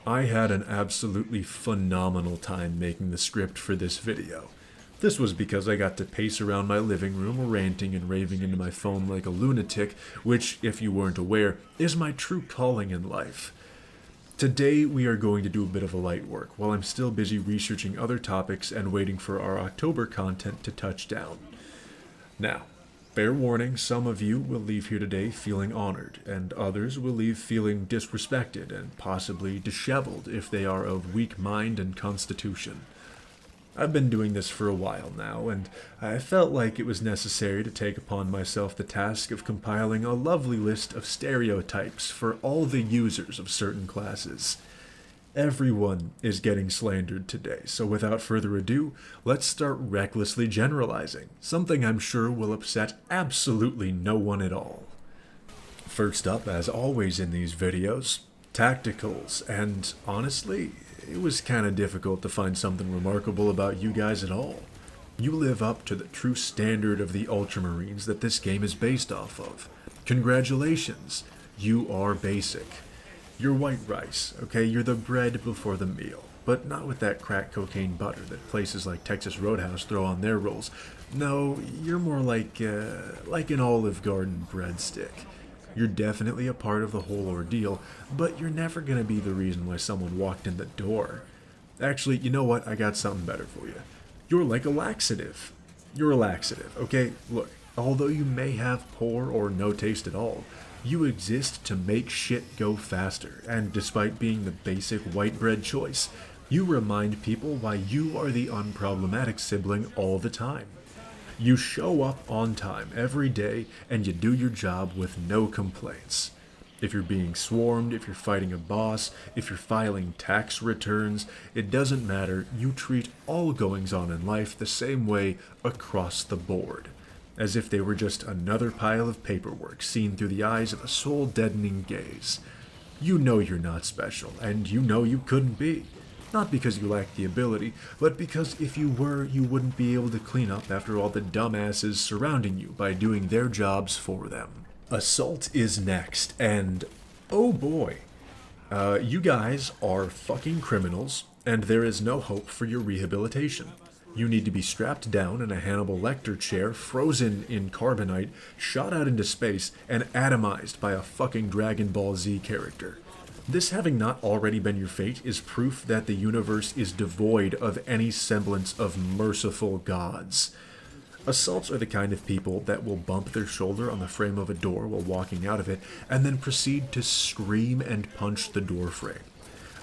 I had an absolutely phenomenal time making the script for this video. This was because I got to pace around my living room ranting and raving into my phone like a lunatic, which, if you weren't aware, is my true calling in life. Today we are going to do a bit of a light work, while I'm still busy researching other topics and waiting for our October content to touch down. Now, fair warning, some of you will leave here today feeling honored, and others will leave feeling disrespected and possibly disheveled if they are of weak mind and constitution. I've been doing this for a while now, and I felt like it was necessary to take upon myself the task of compiling a lovely list of stereotypes for all the users of certain classes. Everyone is getting slandered today, so without further ado, let's start recklessly generalizing, something I'm sure will upset absolutely no one at all. First up, as always in these videos, tacticals, and honestly, it was kinda difficult to find something remarkable about you guys at all. You live up to the true standard of the Ultramarines that this game is based off of. Congratulations, you are basic. You're white rice, okay? You're the bread before the meal. But not with that crack cocaine butter that places like Texas Roadhouse throw on their rolls. No, you're more like an Olive Garden breadstick. You're definitely a part of the whole ordeal, but you're never gonna be the reason why someone walked in the door. Actually, you know what? I got something better for you. You're like a laxative. You're a laxative, okay? Look, although you may have poor or no taste at all, you exist to make shit go faster, and despite being the basic white bread choice, you remind people why you are the unproblematic sibling all the time. You show up on time every day, and you do your job with no complaints. If you're being swarmed, if you're fighting a boss, if you're filing tax returns, it doesn't matter, you treat all goings-on in life the same way across the board, as if they were just another pile of paperwork seen through the eyes of a soul-deadening gaze. You know you're not special, and you know you couldn't be. Not because you lack the ability, but because if you were, you wouldn't be able to clean up after all the dumbasses surrounding you by doing their jobs for them. Assault is next, and oh boy, you guys are fucking criminals, and there is no hope for your rehabilitation. You need to be strapped down in a Hannibal Lecter chair, frozen in carbonite, shot out into space, and atomized by a fucking Dragon Ball Z character. This having not already been your fate is proof that the universe is devoid of any semblance of merciful gods. Assaults are the kind of people that will bump their shoulder on the frame of a door while walking out of it, and then proceed to scream and punch the door frame.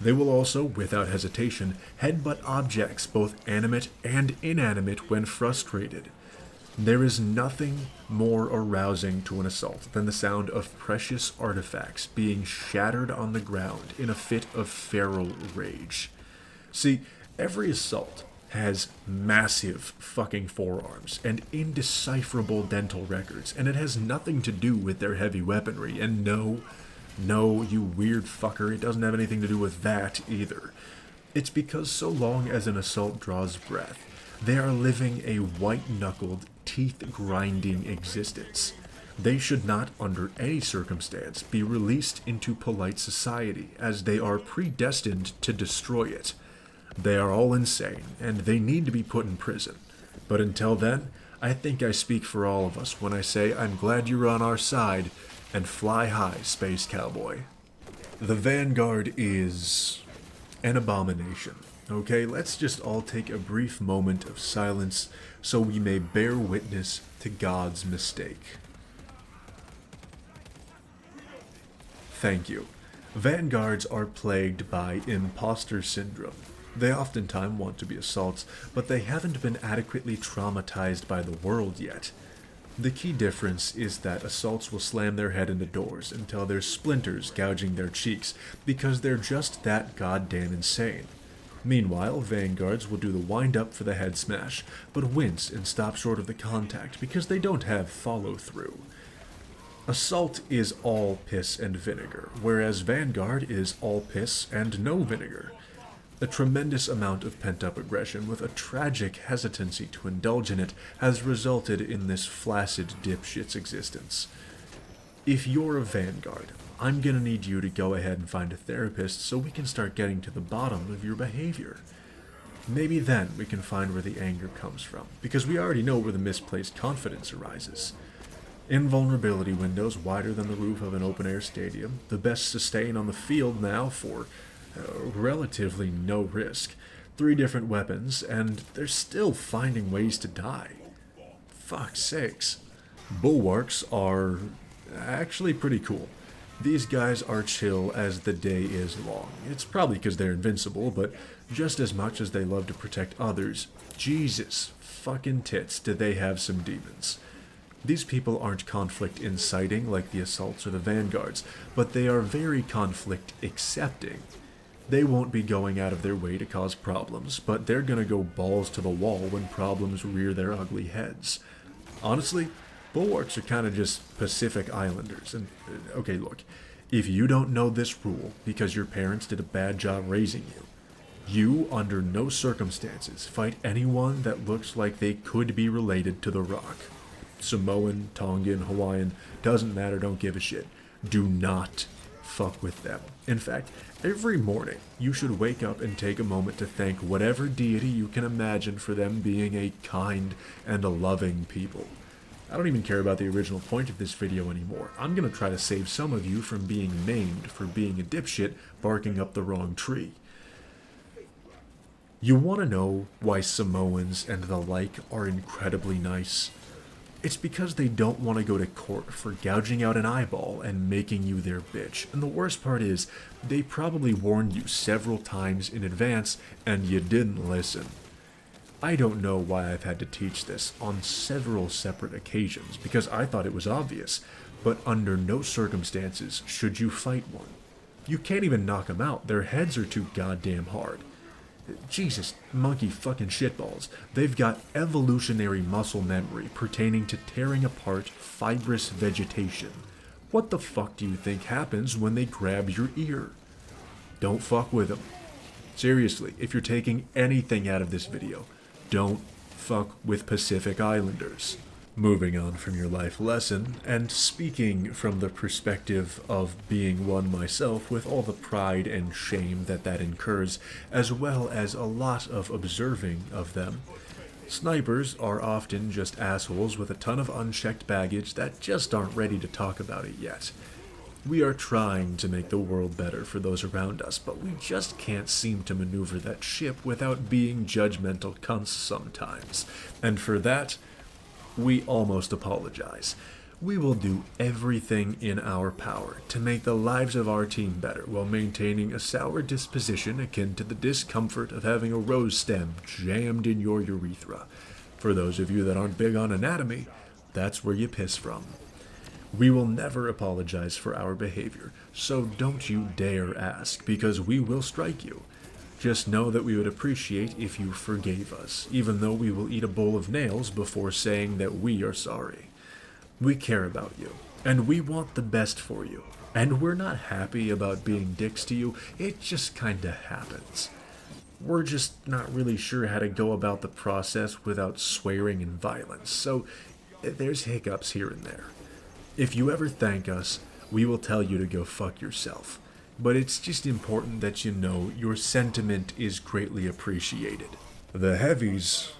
They will also, without hesitation, headbutt objects, both animate and inanimate, when frustrated. There is nothing more arousing to an assault than the sound of precious artifacts being shattered on the ground in a fit of feral rage. See, every assault has massive fucking forearms and indecipherable dental records, and it has nothing to do with their heavy weaponry, and no, you weird fucker, it doesn't have anything to do with that either. It's because so long as an assault draws breath, they are living a white-knuckled, teeth-grinding existence. They should not, under any circumstance, be released into polite society, as they are predestined to destroy it. They are all insane, and they need to be put in prison. But until then, I think I speak for all of us when I say I'm glad you're on our side, and fly high, Space Cowboy. The Vanguard is an abomination. Okay, let's just all take a brief moment of silence so we may bear witness to God's mistake. Thank you. Vanguards are plagued by imposter syndrome. They oftentimes want to be assaults, but they haven't been adequately traumatized by the world yet. The key difference is that assaults will slam their head into doors until there's splinters gouging their cheeks, because they're just that goddamn insane. Meanwhile, Vanguards will do the wind-up for the head smash, but wince and stop short of the contact because they don't have follow-through. Assault is all piss and vinegar, whereas Vanguard is all piss and no vinegar. A tremendous amount of pent-up aggression with a tragic hesitancy to indulge in it has resulted in this flaccid dipshit's existence. If you're a Vanguard, I'm gonna need you to go ahead and find a therapist so we can start getting to the bottom of your behavior. Maybe then we can find where the anger comes from, because we already know where the misplaced confidence arises. Invulnerability windows wider than the roof of an open-air stadium, the best sustain on the field now for relatively no risk. 3 different weapons, and they're still finding ways to die. Fuck's sakes. Bulwarks are actually pretty cool. These guys are chill as the day is long. It's probably because they're invincible, but just as much as they love to protect others, Jesus fucking tits, do they have some demons. These people aren't conflict inciting like the assaults or the vanguards, but they are very conflict accepting. They won't be going out of their way to cause problems, but they're gonna go balls to the wall when problems rear their ugly heads. Honestly, Bulwarks are kind of just Pacific Islanders, and okay, look, if you don't know this rule because your parents did a bad job raising you, you, under no circumstances, fight anyone that looks like they could be related to the Rock. Samoan, Tongan, Hawaiian, doesn't matter, don't give a shit. Do not fuck with them. In fact, every morning, you should wake up and take a moment to thank whatever deity you can imagine for them being a kind and a loving people. I don't even care about the original point of this video anymore. I'm gonna try to save some of you from being maimed for being a dipshit barking up the wrong tree. You wanna know why Samoans and the like are incredibly nice? It's because they don't want to go to court for gouging out an eyeball and making you their bitch. And the worst part is, they probably warned you several times in advance and you didn't listen. I don't know why I've had to teach this on several separate occasions, because I thought it was obvious, but under no circumstances should you fight one. You can't even knock them out, their heads are too goddamn hard. Jesus, monkey fucking shitballs. They've got evolutionary muscle memory pertaining to tearing apart fibrous vegetation. What the fuck do you think happens when they grab your ear? Don't fuck with them. Seriously, if you're taking anything out of this video, don't fuck with Pacific Islanders. Moving on from your life lesson, and speaking from the perspective of being one myself with all the pride and shame that incurs, as well as a lot of observing of them, snipers are often just assholes with a ton of unchecked baggage that just aren't ready to talk about it yet. We are trying to make the world better for those around us, but we just can't seem to maneuver that ship without being judgmental cunts sometimes. And for that, we almost apologize. We will do everything in our power to make the lives of our team better while maintaining a sour disposition akin to the discomfort of having a rose stem jammed in your urethra. For those of you that aren't big on anatomy, that's where you piss from. We will never apologize for our behavior, so don't you dare ask, because we will strike you. Just know that we would appreciate if you forgave us, even though we will eat a bowl of nails before saying that we are sorry. We care about you, and we want the best for you, and we're not happy about being dicks to you, it just kinda happens. We're just not really sure how to go about the process without swearing and violence, so there's hiccups here and there. If you ever thank us, we will tell you to go fuck yourself. But it's just important that you know your sentiment is greatly appreciated. The Heavies,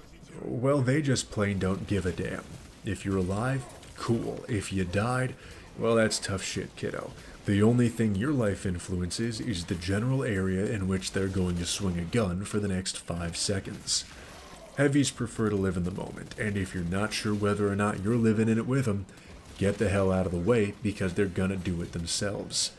well, they just plain don't give a damn. If you're alive, cool. If you died, well, that's tough shit, kiddo. The only thing your life influences is the general area in which they're going to swing a gun for the next 5 seconds. Heavies prefer to live in the moment, and if you're not sure whether or not you're living in it with them, get the hell out of the way because they're gonna do it themselves.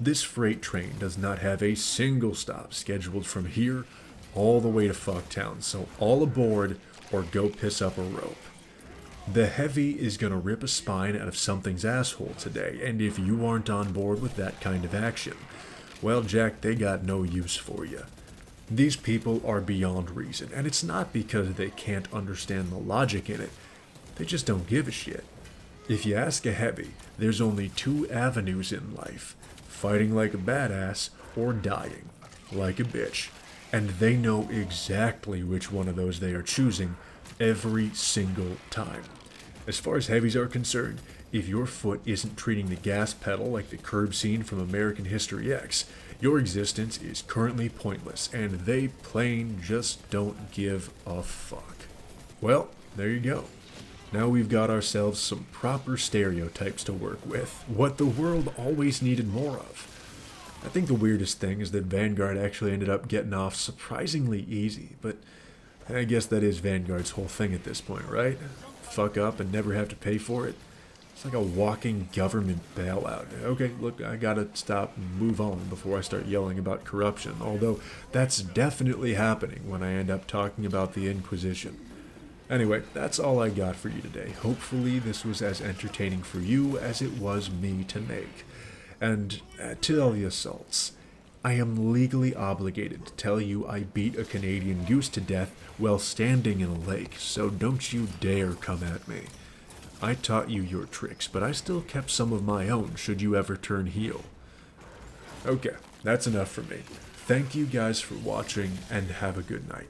This freight train does not have a single stop scheduled from here all the way to Fucktown, so all aboard or go piss up a rope. The Heavy is gonna rip a spine out of something's asshole today, and if you aren't on board with that kind of action, well, Jack, they got no use for you. These people are beyond reason, and it's not because they can't understand the logic in it, they just don't give a shit. If you ask a Heavy, there's only 2 avenues in life: fighting like a badass, or dying like a bitch. And they know exactly which one of those they are choosing every single time. As far as heavies are concerned, if your foot isn't treating the gas pedal like the curb scene from American History X, your existence is currently pointless, and they plain just don't give a fuck. Well, there you go. Now we've got ourselves some proper stereotypes to work with, what the world always needed more of. I think the weirdest thing is that Vanguard actually ended up getting off surprisingly easy, but I guess that is Vanguard's whole thing at this point, right? Fuck up and never have to pay for it. It's like a walking government bailout. Okay, look, I gotta stop and move on before I start yelling about corruption, although that's definitely happening when I end up talking about the Inquisition. Anyway, that's all I got for you today. Hopefully this was as entertaining for you as it was me to make. And to all the assaults, I am legally obligated to tell you I beat a Canadian goose to death while standing in a lake, so don't you dare come at me. I taught you your tricks, but I still kept some of my own should you ever turn heel. Okay, that's enough for me. Thank you guys for watching, and have a good night.